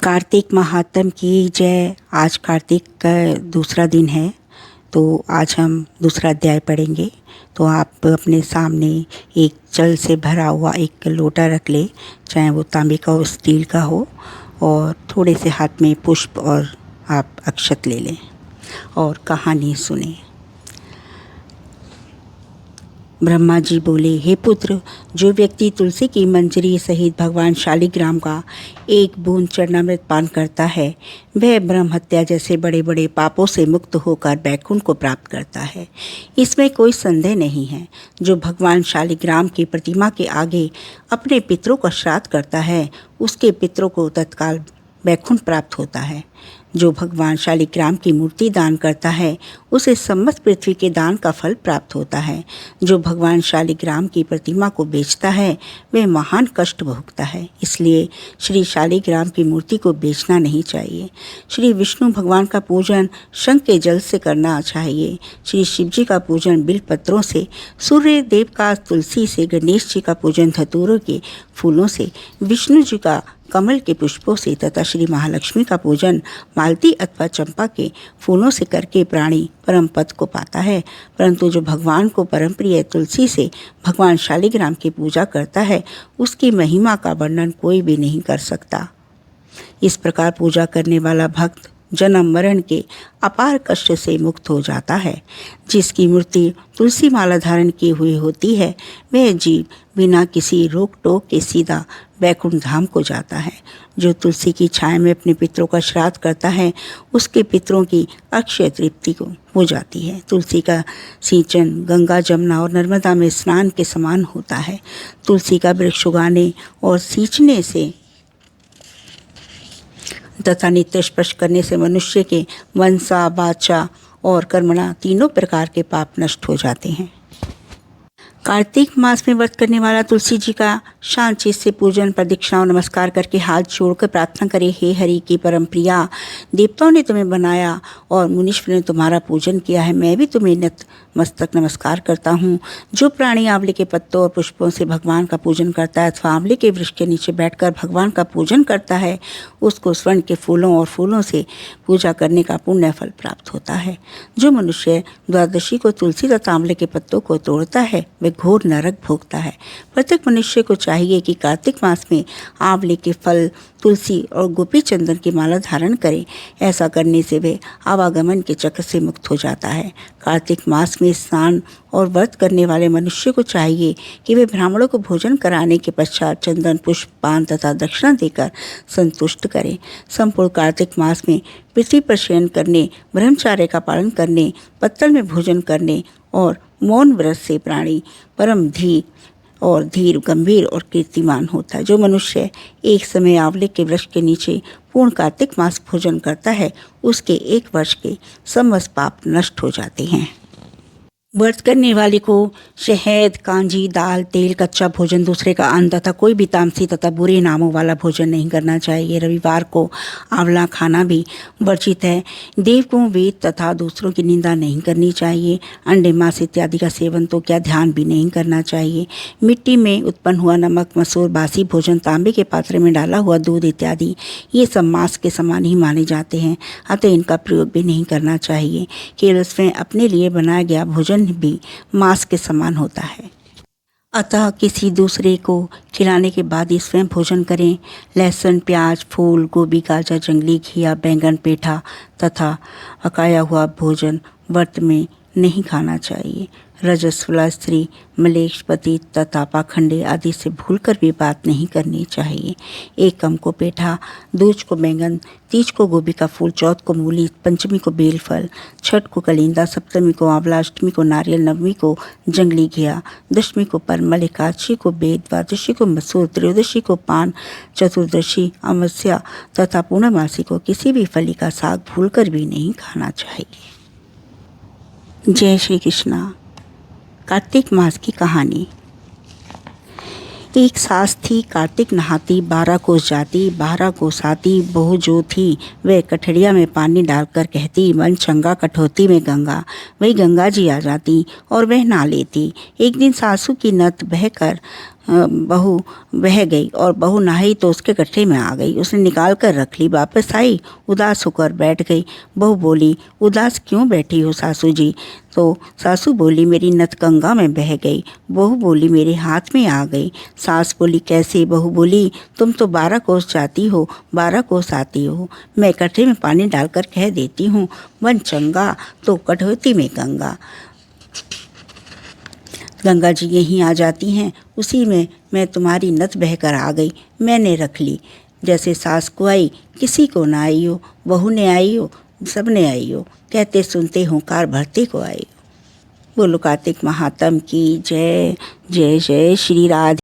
कार्तिक महात्म की जय। आज कार्तिक का दूसरा दिन है, तो आज हम दूसरा अध्याय पढ़ेंगे। तो आप अपने सामने एक जल से भरा हुआ एक लोटा रख ले, चाहे वो तांबे का हो, स्टील का हो, और थोड़े से हाथ में पुष्प और आप अक्षत ले लें और कहानी सुने। ब्रह्मा जी बोले, हे पुत्र, जो व्यक्ति तुलसी की मंजरी सहित भगवान शालिग्राम का एक बूंद चरणामृत पान करता है, वह ब्रह्म हत्या जैसे बड़े बड़े पापों से मुक्त होकर बैकुंठ को प्राप्त करता है। इसमें कोई संदेह नहीं है। जो भगवान शालिग्राम की प्रतिमा के आगे अपने पितरों का श्राद्ध करता है, उसके पितरों को तत्काल बैकुंठ प्राप्त होता है। जो भगवान शालिग्राम की मूर्ति दान करता है, उसे समस्त पृथ्वी के दान का फल प्राप्त होता है। जो भगवान शालिग्राम की प्रतिमा को बेचता है, वह महान कष्ट भोगता है। इसलिए श्री शालिग्राम की मूर्ति को बेचना नहीं चाहिए। श्री विष्णु भगवान का पूजन शंख के जल से करना चाहिए। श्री शिव जी का पूजन बिल पत्रों से, सूर्य देव का तुलसी से, गणेश जी का पूजन धतूरों के फूलों से, विष्णु जी का कमल के पुष्पों से तथा श्री महालक्ष्मी का पूजन मालती अथवा चंपा के फूलों से करके प्राणी परम पद को पाता है। परंतु जो भगवान को परम प्रिय तुलसी से भगवान शालिग्राम की पूजा करता है, उसकी महिमा का वर्णन कोई भी नहीं कर सकता। इस प्रकार पूजा करने वाला भक्त जन्म मरण के अपार कष्ट से मुक्त हो जाता है। जिसकी मूर्ति तुलसी माला धारण की हुई होती है, वह जीव बिना किसी रोक टोक के सीधा बैकुंठ धाम को जाता है। जो तुलसी की छाया में अपने पितरों का श्राद्ध करता है, उसके पितरों की अक्षय तृप्ति को हो जाती है। तुलसी का सिंचन गंगा, जमुना और नर्मदा में स्नान के समान होता है। तुलसी का वृक्ष उगाने और सींचने से तथा नित्य स्पर्श करने से मनुष्य के मनसा, वाचा और कर्मणा तीनों प्रकार के पाप नष्ट हो जाते हैं। कार्तिक मास में व्रत करने वाला तुलसी जी का शांत चित्त से पूजन, प्रदक्षिणा और नमस्कार करके हाथ जोड़कर प्रार्थना करे, हे हरि की परम प्रिया, देवताओं ने तुम्हें बनाया और मुनीश्वर ने तुम्हारा पूजन किया है। मैं भी तुम्हें नतमस्तक नमस्कार करता हूँ। जो प्राणी आंवले के पत्तों और पुष्पों से भगवान का पूजन करता है अथवा आंवले के वृक्ष के नीचे बैठकर भगवान का पूजन करता है, उसको स्वर्ण के फूलों और फूलों से पूजा करने का पुण्य फल प्राप्त होता है। जो मनुष्य द्वादशी को तुलसी तथा आंवले के पत्तों को तोड़ता है, वह घोर नरक भोगता है। प्रत्येक मनुष्य को चाहिए कि कार्तिक मास में आंवले के फल, तुलसी और गोपी चंदन की माला धारण करे। ऐसा करने से वे आवागमन के चक्र से मुक्त हो जाता है। कार्तिक मास में स्नान और व्रत करने वाले मनुष्य को चाहिए कि वे ब्राह्मणों को भोजन कराने के पश्चात चंदन, पुष्प, पान तथा दक्षिणा देकर संतुष्ट करें। संपूर्ण कार्तिक मास में पृथ्वी पर शयन करने, ब्रह्मचार्य का पालन करने, पत्तल में भोजन करने और मौन व्रत से प्राणी परम धीर, गंभीर और कीर्तिमान होता है। जो मनुष्य एक समय आंवले के वृक्ष के नीचे पूर्ण कार्तिक मास भोजन करता है, उसके 1 वर्ष के समस्त पाप नष्ट हो जाते हैं। व्रत करने वाले को शहद, कांजी, दाल, तेल, कच्चा भोजन, दूसरे का अन्न तथा कोई भी तामसी तथा बुरे नामों वाला भोजन नहीं करना चाहिए। रविवार को आंवला खाना भी वर्जित है। देव को वेद तथा दूसरों की निंदा नहीं करनी चाहिए। अंडे, मांस इत्यादि का सेवन तो क्या ध्यान भी नहीं करना चाहिए। मिट्टी में उत्पन्न हुआ नमक, मसूर, बासी भोजन, तांबे के पात्र में डाला हुआ दूध इत्यादि, ये सब मांस के समान ही माने जाते हैं, अतः इनका प्रयोग भी नहीं करना चाहिए। केवल स्वयं अपने लिए बनाया गया भोजन भी मांस के समान होता है, अतः किसी दूसरे को खिलाने के बाद ही स्वयं भोजन करें। लहसुन, प्याज, फूल, गोभी, गाजर, जंगली घिया, बैंगन, पेठा तथा पकाया हुआ भोजन व्रत में नहीं खाना चाहिए। रजस्वला स्त्री, मलेच्छपति तथा पाखंडे आदि से भूलकर भी बात नहीं करनी चाहिए। एकम को पेठा, दूज को बैंगन, तीज को गोभी का फूल, चौथ को मूली, पंचमी को बेलफल, छठ को कलिंदा, सप्तमी को आंवला, अष्टमी को नारियल, नवमी को जंगली घिया, दशमी को परमल, एकादशी को बेद, द्वादशी को मसूर, त्रयोदशी को पान, चतुर्दशी, अमावस्या तथा पूर्णमासी को किसी भी फली का साग भूलकर भी नहीं खाना चाहिए। जय श्री कृष्णा। कार्तिक मास की कहानी। एक सास थी, कार्तिक नहाती, 12 कोस जाती, 12 कोस आती, बहू जो थी वह कठड़िया में पानी डालकर कहती, मन चंगा कठौती में गंगा। वही गंगा जी आ जाती और वह नहा लेती। एक दिन सासू की नत बहकर बहू बह गई और बहू नहाई तो उसके गड्ढे में आ गई। उसने निकाल कर रख ली, वापस आई, उदास होकर बैठ गई। बहू बोली, उदास क्यों बैठी हो सासू जी? तो सासू बोली, मेरी नथ गंगा में बह गई। बहू बोली, मेरे हाथ में आ गई। सास बोली, कैसे? बहू बोली, तुम तो 12 कोस जाती हो, 12 कोस आती हो। मैं गड्ढे में पानी डालकर कह देती हूँ, वन चंगा तो कटौती में गंगा। गंगा जी यहीं आ जाती हैं, उसी में मैं तुम्हारी नथ बहकर आ गई, मैंने रख ली। जैसे सास को आई, किसी को ना आई हो, बहू ने आई हो, सब ने आई हो, कहते सुनते होंकार भरते को आई हो। बोलो कार्तिक महात्म की जय। जय जय श्री राधे।